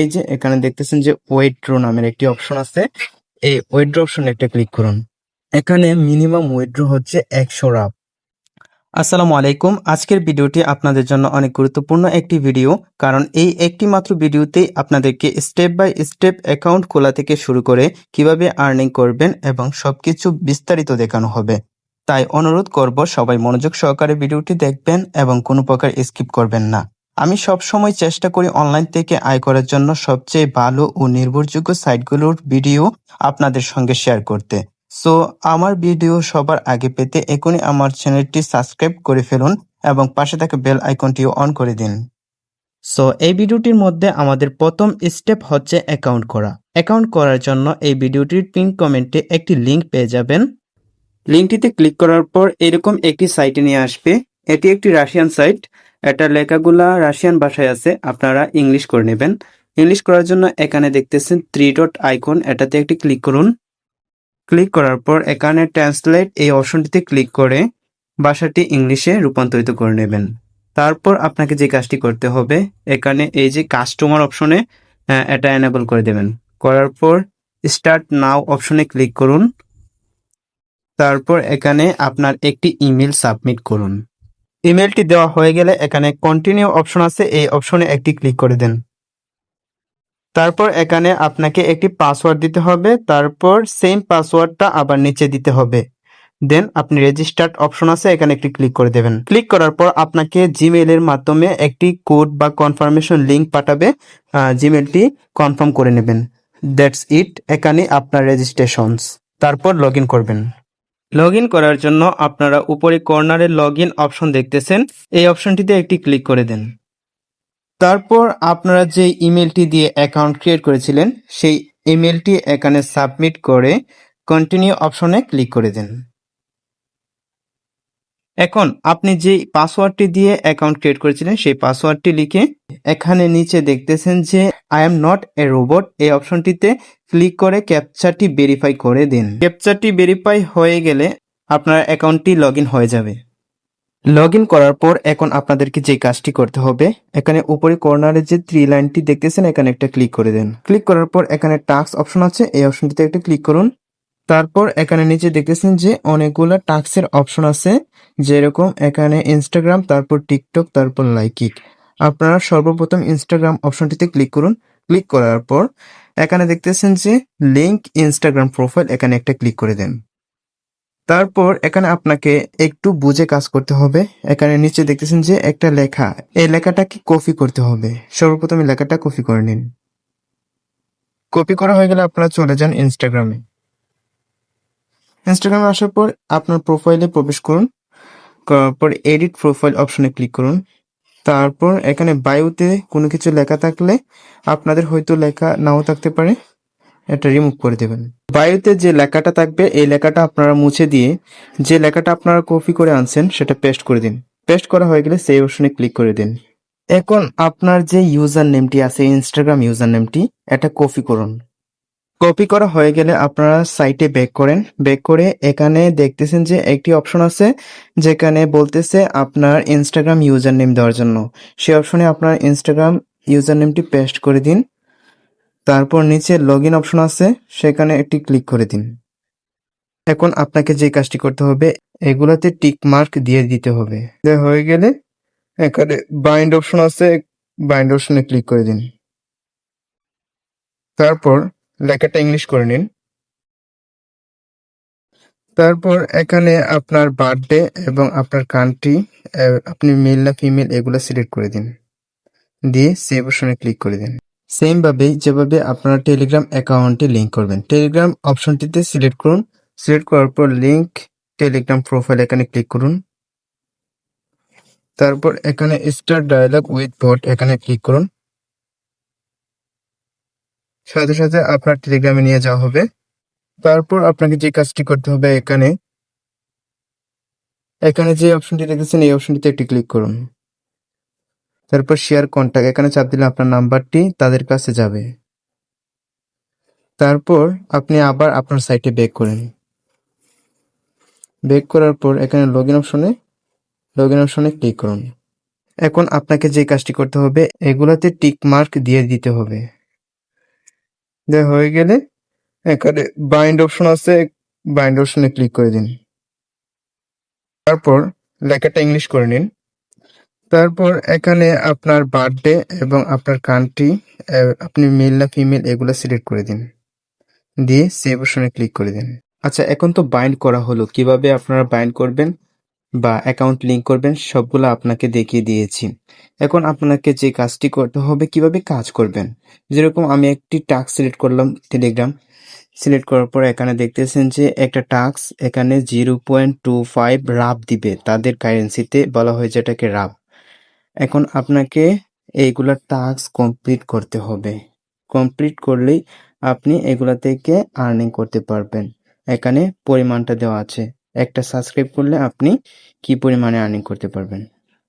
এই যে এখানে দেখতেছেন যে উইথড্র নামের একটি অপশন আছে, এই উইথড্র অপশনে একটা ক্লিক করুন। এখানে মিনিমাম উইথড্র হচ্ছে 100 রাপ। আসসালামু আলাইকুম। আজকের ভিডিওটি আপনাদের জন্য অনেক গুরুত্বপূর্ণ একটি ভিডিও, কারণ এই একটি মাত্র ভিডিওতেই আপনাদেরকে স্টেপ বাই স্টেপ অ্যাকাউন্ট খোলা থেকে শুরু করে কিভাবে আর্নিং করবেন এবং সবকিছু বিস্তারিত দেখানো হবে। তাই অনুরোধ করব সবাই মনোযোগ সহকারে ভিডিওটি দেখবেন এবং কোনো প্রকার স্কিপ করবেন না। আমি সব সময় চেষ্টা করি অনলাইন থেকে আয় করার জন্য সবচেয়ে ভালো ও নির্ভরযোগ্য সাইটগুলোর ভিডিও আপনাদের সঙ্গে শেয়ার করতে। সো আমার ভিডিও সবার আগে পেতে এখনই আমার চ্যানেলটি সাবস্ক্রাইব করে ফেলুন এবং পাশে থাকা বেল আইকনটিও অন করে দিন। সো এই ভিডিওটির মধ্যে আমাদের প্রথম স্টেপ হচ্ছে অ্যাকাউন্ট করা। অ্যাকাউন্ট করার জন্য এই ভিডিওটির পিন কমেন্টে একটি লিংক পেয়ে যাবেন। লিঙ্কটিতে ক্লিক করার পর এরকম একটি সাইটে নিয়ে আসবে। এটি একটি রাশিয়ান সাইট। এটা লেখাগুলা রাশিয়ান ভাষায় আছে, আপনারা ইংলিশ করে নেবেন। ইংলিশ করার জন্য এখানে দেখতেছেন 3 ডট আইকন, এটাতে একটি ক্লিক করুন। ক্লিক করার পর এখানে ট্রান্সলেট এই অপশনটিতে ক্লিক করে ভাষাটি ইংলিশে রূপান্তরিত করে নেবেন। তারপর আপনাকে যে কাজটি করতে হবে, এখানে এই যে কাস্টমার অপশনে এটা এনেবল করে দেবেন। করার পর স্টার্ট নাও অপশনে ক্লিক করুন। তারপর এখানে আপনার একটি ইমেল সাবমিট করুন। ইমেলটি দেওয়া হয়ে গেলে এখানে কন্টিনিউ অপশন আছে, এই অপশনে একটি ক্লিক করে দেন। তারপর এখানে আপনাকে একটি পাসওয়ার্ড দিতে হবে, তারপর সেম পাসওয়ার্ডটা আবার নিচে দিতে হবে। দেন আপনি রেজিস্টার্ড অপশন আছে, এখানে একটি ক্লিক করে দেবেন। ক্লিক করার পর আপনাকে জিমেইলের মাধ্যমে একটি কোড বা কনফার্মেশন লিংক পাঠাবে, জিমেইলটি কনফার্ম করে নেবেন। দ্যাটস ইট, এখানে আপনার রেজিস্ট্রেশনস। তারপর লগ ইন করবেন। লগ ইন করার জন্য আপনারা উপরে কর্নারে লগ ইন অপশন দেখতেছেন, এই অপশনটিতে একটি ক্লিক করে দেন। তারপর আপনারা যে ইমেলটি দিয়ে অ্যাকাউন্ট ক্রিয়েট করেছিলেন সেই ইমেলটি এখানে সাবমিট করে কন্টিনিউ অপশনে ক্লিক করে দেন। এখন আপনি যে পাসওয়ার্ডটি দিয়ে অ্যাকাউন্ট ক্রিয়েট করেছিলেন সেই পাসওয়ার্ডটি লিখে এখানে নিচে দেখতেছেন যে I am not a robot, এই অপশনটিতে ক্লিক করে ক্যাপচারটি ভেরিফাই করে দিন। ক্যাপচারটি ভেরিফাই হয়ে গেলে আপনার অ্যাকাউন্টটি লগ ইন হয়ে যাবে। লগ ইন করার পর এখন আপনাদেরকে যে কাজটি করতে হবে, এখানে উপরে কর্নারে যে 3 লাইনটি দেখতেছেন এখানে একটা ক্লিক করে দেন। ক্লিক করার পর এখানে টাস্ক অপশন আছে, এই অপশনটিতে একটা ক্লিক করুন। তারপর এখানে নিচে দেখতেছেন যে অনেকগুলো টাস্কের অপশন আছে, যেরকম এখানে ইনস্টাগ্রাম, তারপর টিকটক, তারপর লাইকিক। আপনারা সর্বপ্রথম ইনস্টাগ্রাম অপশনটিতে ক্লিক করুন। ক্লিক করার পর এখানে দেখতেছেন যে লিংক ইনস্টাগ্রাম প্রোফাইল, এখানে একটা ক্লিক করে দেন। তারপর এখানে আপনাকে একটু বুঝে কাজ করতে হবে। এখানে নিচে দেখতেছেন যে একটা লেখা, এই লেখাটাকে কপি করতে হবে। সর্বপ্রথম লেখাটা কপি করে নিন। কপি করা হয়ে গেলে আপনারা চলে যান ইনস্টাগ্রামে। ইনস্টাগ্রামে আসার পর আপনার প্রোফাইলে প্রবেশ করুন। করার পর এডিট প্রোফাইল অপশনে ক্লিক করুন। তারপর এখানে বায়োতে কোনো কিছু লেখা থাকলে, আপনাদের হয়তো লেখা নাও থাকতে পারে, এটা রিমুভ করে দেবেন। বায়োতে যে লেখাটা থাকবে এই লেখাটা আপনারা মুছে দিয়ে যে লেখাটা আপনারা কপি করে আনছেন সেটা পেস্ট করে দিন। পেস্ট করা হয়ে গেলে সেই অপশনে ক্লিক করে দিন। এখন আপনার যে ইউজার নেমটি আছে, ইনস্টাগ্রাম ইউজার নেমটি, এটা কপি করুন। কপি করা হয়ে গেলে আপনারা সাইটে ব্যাক করেন। ব্যাক করে এখানে দেখতেছেন যে একটি অপশন আছে যেখানে বলতেছে আপনার ইনস্টাগ্রাম ইউজার নেম দেওয়ার জন্য। সেই অপশনে আপনার ইনস্টাগ্রাম ইউজার নেমটি পেস্ট করে দিন। তারপর নিচে লগ ইন অপশন আছে, সেখানে একটি ক্লিক করে দিন। এখন আপনাকে যে কাজটি করতে হবে, এগুলাতে টিক মার্ক দিয়ে দিতে হবে। হয়ে গেলে এখানে বাইন্ড অপশন আছে, বাইন্ড অপশনে ক্লিক করে দিন। তারপর লেখাটা ইংলিশ করে নিন। তারপর এখানে আপনার বার্থডে এবং আপনার কান্ট্রি, আপনি মেল না ফিমেল এগুলো সিলেক্ট করে দিন। দিয়ে সেভ অপশনে ক্লিক করে দিন। সেম ভাবে যেভাবে আপনারা টেলিগ্রাম অ্যাকাউন্টে লিংক করবেন, টেলিগ্রাম অপশনটিতে সিলেক্ট করুন। সিলেক্ট করার পর লিংক টেলিগ্রাম প্রোফাইল, এখানে ক্লিক করুন। তারপর এখানে স্টার্ট ডায়ালগ উইথ বট, এখানে ক্লিক করুন। সাথে সাথে আপনার টেলিগ্রামে নিয়ে যাওয়া হবে। তারপর আপনাকে যে কাজটি করতে হবে, এখানে যে অপশনটি দেখতেছেন এই অপশনটিতে একটি ক্লিক করুন। তারপর শেয়ার কন্টাক্ট, এখানে চাপ দিলে আপনার নাম্বারটি তাদের কাছে যাবে। তারপর আপনি আবার আপনার সাইটে ব্যাক করেন। ব্যাক করার পর এখানে লগ ইন অপশনে ক্লিক করুন। এখন আপনাকে যে কাজটি করতে হবে, এগুলাতে টিক মার্ক দিয়ে দিতে হবে। দেওয়া হয়ে গেলে এখানে বাইন্ড অপশন আছে, বাইন্ড অপশনে ক্লিক করে দিন। তারপর লেখাটা ইংলিশ করে নিন। তারপর এখানে আপনার বার্থডে এবং আপনার কান্ট্রি, আপনি মেল না ফিমেল এগুলো সিলেক্ট করে দিন, দিয়ে সেভ অপশনে ক্লিক করে দিন। আচ্ছা, এখন তো বাইন্ড করা হলো, কিভাবে আপনারা বাইন্ড করবেন বা অ্যাকাউন্ট লিংক করবেন সবগুলো আপনাকে দেখিয়ে দিয়েছি। এখন আপনাকে যে কাজটি করতে হবে, কিভাবে কাজ করবেন। যেরকম আমি একটি টাস্ক সিলেক্ট করলাম, টেলিগ্রাম সিলেক্ট করার পর এখানে দেখতেছেন যে একটা টাস্ক এখানে 0.25 রাব দিবে, তাদের কারেন্সিতে বলা হয় যেটাকে রাব। এখন আপনাকে এইগুলা টাস্ক কমপ্লিট করতে হবে। কমপ্লিট করলেই আপনি এগুলা থেকে আর্নিং করতে পারবেন। এখানে পরিমাণটা দেওয়া আছে, একটা সাবস্ক্রাইব করলে আপনি কি পরিমাণে আর্নিং করতে পারবেন।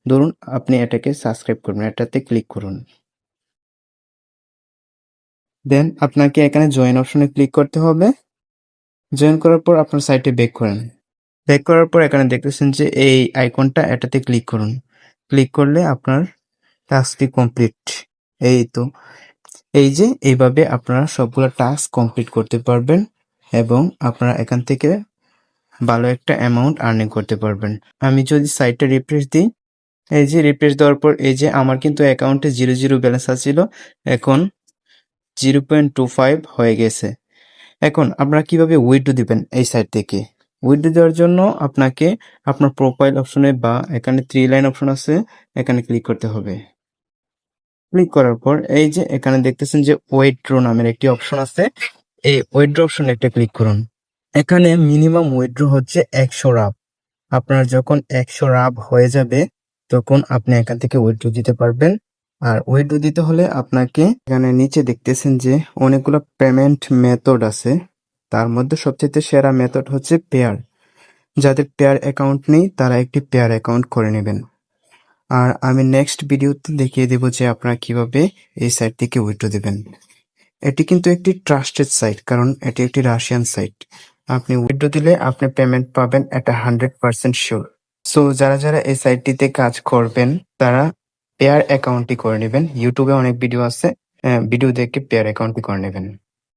ধরুন আপনি এটাকে সাবস্ক্রাইব করবেন, এটাতে ক্লিক করুন। দেন আপনাকে এখানে জয়েন অপশনে ক্লিক করতে হবে। জয়েন করার পর আপনার সাইটে ব্যাক করেন। ব্যাক করার পর এখানে দেখতেছেন যে এই আইকনটা, এটাতে ক্লিক করুন। ক্লিক করলে আপনার টাস্কটি কমপ্লিট। এই তো, এই যে এইভাবে আপনারা সবগুলো টাস্ক কমপ্লিট করতে পারবেন এবং আপনারা এখান থেকে ভালো একটা অ্যামাউন্ট আর্নিং করতে পারবেন। আমি যদি সাইটটা রিফ্রেশ দিই, এই যে রিফ্রেশ দেওয়ার পর এই যে আমার কিন্তু অ্যাকাউন্টে 0 ব্যালেন্স আছিল, এখন 0.25 হয়ে গেছে। এখন আপনারা কিভাবে উইথড্র দিবেন এই সাইট থেকে। উইথড্র দেওয়ার জন্য আপনাকে আপনার প্রোফাইল অপশনে বা এখানে 3 লাইন অপশন আছে, এখানে ক্লিক করতে হবে। ক্লিক করার পর এই যে এখানে দেখতেছেন যে উইথড্র নামের একটি অপশন আছে, এই উইথড্র অপশনে একটা ক্লিক করুন। এখানে মিনিমাম উইথড্র হচ্ছে 100 রাব। আপনার যখন 100 রাব হয়ে যাবে তখন আপনি এখান থেকে উইথড্র দিতে পারবেন। আর উইথড্র দিতে হলে আপনাকে এখানে নিচে দেখতেছেন যে অনেকগুলো পেমেন্ট মেথড আছে, তার মধ্যে সবচেয়ে সেরা মেথড হচ্ছে পেয়ার। যাদের পেয়ার অ্যাকাউন্ট নেই তারা একটি পেয়ার অ্যাকাউন্ট করে নেবেন। আর আমি নেক্সট ভিডিওতে দেখিয়ে দেব যে আপনারা কিভাবে এই সাইট থেকে উইথড্র দেবেন। এটি কিন্তু একটি ট্রাস্টেড সাইট, কারণ এটি একটি রাশিয়ান সাইট। আপনি উইথড্র দিলে আপনি পেমেন্ট পাবেন, এটা 100% শিওর। সো যারা যারা এই সাইটটিতে কাজ করবেন তারা পেয়ার অ্যাকাউন্টটি করে নেবেন। ইউটিউবে অনেক ভিডিও আছে, ভিডিও দেখে পেয়ার অ্যাকাউন্টটি করে নেবেন।